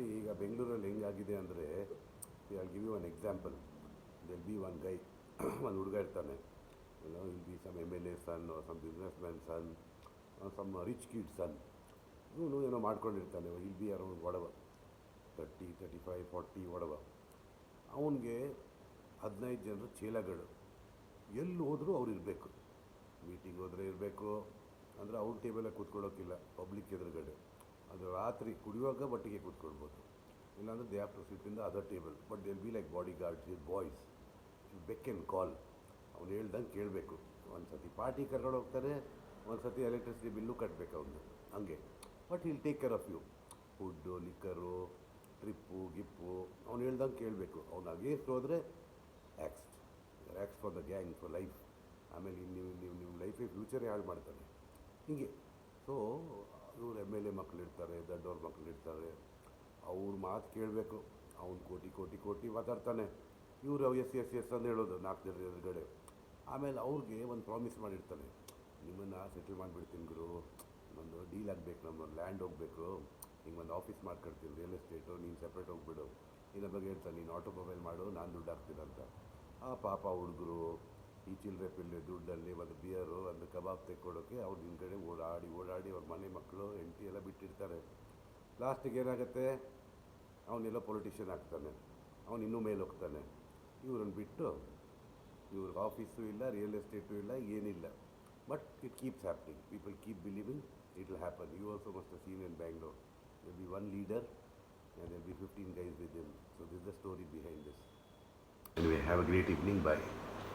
ಈಗ ಬೆಂಗಳೂರಲ್ಲಿ ಹೆಂಗಾಗಿದೆ ಅಂದರೆ, I give you one example. There'll be one guy, ಒಂದು ಹುಡುಗ ಇರ್ತಾನೆ, will be some M L A son, some businessman son, some rich kid son. ಇವನು ಏನೋ ಮಾಡ್ಕೊಂಡಿರ್ತಾನೆ, ವಿಲ್ ಬಿ ಅರೌಂಡ್ ಒಡವ 30, 35, 40 ಒಡವ. ಅವನಿಗೆ 15 ಜನರು ಚೇಲಗಳು. ಎಲ್ಲಿ ಹೋದರೂ ಅವ್ರು ಇರಬೇಕು. ಮೀಟಿಂಗ್ ಹೋದರೆ ಇರಬೇಕು, ಅಂದರೆ ಅವ್ರ ಟೇಬಲಾಗಿ ಕೂತ್ಕೊಳ್ಳೋಕ್ಕಿಲ್ಲ, ಪಬ್ಲಿಕ್ ಎದುರುಗಡೆ. ಅದು ರಾತ್ರಿ ಕುಡಿಯುವಾಗ ಒಟ್ಟಿಗೆ ಕೂತ್ಕೊಳ್ಬೋದು, ಇಲ್ಲಾಂದರೆ they have to sit in the other table. But they'll be like body guards, his boys, beck and call. ಅವ್ನು ಹೇಳ್ದಂಗೆ ಕೇಳಬೇಕು. ಒಂದು ಸತಿ ಪಾರ್ಟಿ ಕರ್ಕೊಂಡು ಹೋಗ್ತಾರೆ, ಒಂದು ಸತಿ ಎಲೆಕ್ಟ್ರಿಸಿಟಿ ಬಿಲ್ಲು ಕಟ್ಟಬೇಕು ಅವನು, ಹಂಗೆ. But will take care of you. Food, liquor, trip ಗಿಪ್ಪು, ಅವ್ನು ಹೇಳ್ದಂಗೆ ಕೇಳಬೇಕು. ಅವ್ನು ಅಗೇನ್ಸ್ಟ್ ಹೋದರೆ axed axed for the gang for life. ಆಮೇಲೆ ನಿಮ್ಮ ಲೈಫೇ ಫ್ಯೂಚರೇ ಹಾಳು ಮಾಡ್ತಾನೆ ಹೀಗೆ. ಸೊ ಇವ್ರು ಎಮ್ ಎಲ್ ಎ ಮಕ್ಕಳಿರ್ತಾರೆ, ದೊಡ್ಡವ್ರ ಮಕ್ಕಳಿರ್ತಾರೆ, ಅವ್ರ ಮಾತು ಕೇಳಬೇಕು. ಅವ್ನು ಕೋಟಿ ಕೋಟಿ ಕೋಟಿ ಮಾತಾಡ್ತಾನೆ, ಇವರು ಎಸ್ ಎಸ್ ಎಸ್ ಅಂತ ಹೇಳೋದು 4 ಜನರ ಎದುರುಗಡೆ. ಆಮೇಲೆ ಅವ್ರಿಗೆ ಒಂದು ಪ್ರಾಮಿಸ್ ಮಾಡಿರ್ತಾನೆ, ನಿಮ್ಮನ್ನು ಸೆಟಲ್ ಮಾಡಿಬಿಡ್ತೀನಿ ಗುರು, ಒಂದು ಡೀಲ್ ಆಗಬೇಕು, ನಮ್ಮ ಲ್ಯಾಂಡ್ ಹೋಗಬೇಕು, ಹಿಂಗೆ ಒಂದು ಆಫೀಸ್ ಮಾಡ್ಕೊಡ್ತೀನಿ ರಿಯಲ್ ಎಸ್ಟೇಟು, ನೀನು ಸಪ್ರೇಟ್ ಹೋಗ್ಬಿಡು. ಇನ್ನೊಬ್ಬ ಬಗ್ಗೆ ಹೇಳ್ತಾನೆ, ನೀನು ಆಟೋಮೊಬೈಲ್ ಮಾಡು, ನಾನು ದುಡ್ಡು ಹಾಕ್ತೀನಂತ. ಆ ಪಾಪ ಹುಡುಗರು ಈ ಚಿಲ್ಲರೆ ಪಿಲ್ಲೆ ದುಡ್ಡಲ್ಲಿ ಒಂದು ಬಿಯರು, ಒಂದು ಕಬಾಬ್ ತೆಕ್ಕೊಡೋಕ್ಕೆ ಅವ್ರು ಹಿಂದ್ಗಡೆ ಓಡಾಡಿ ಓಡಾಡಿ ಅವ್ರ ಮನೆ ಮಕ್ಕಳು ಹೆಂಡತಿ ಎಲ್ಲ ಬಿಟ್ಟಿರ್ತಾರೆ. ಲಾಸ್ಟಿಗೆ ಏನಾಗುತ್ತೆ, ಅವನೆಲ್ಲ ಪೊಲಿಟಿಷಿಯನ್ ಆಗ್ತಾನೆ, ಅವನು ಇನ್ನೂ ಮೇಲೆ ಹೋಗ್ತಾನೆ. ಇವ್ರನ್ನ ಬಿಟ್ಟು ಇವ್ರಿಗೆ ಆಫೀಸು ಇಲ್ಲ, ರಿಯಲ್ ಎಸ್ಟೇಟು ಇಲ್ಲ, ಏನಿಲ್ಲ. But it keeps happening. People keep believing it will happen. You also must have seen in Bangalore. There will be one leader and there will be 15 guys with him. So this is the story behind this. Anyway, have a great evening. Bye.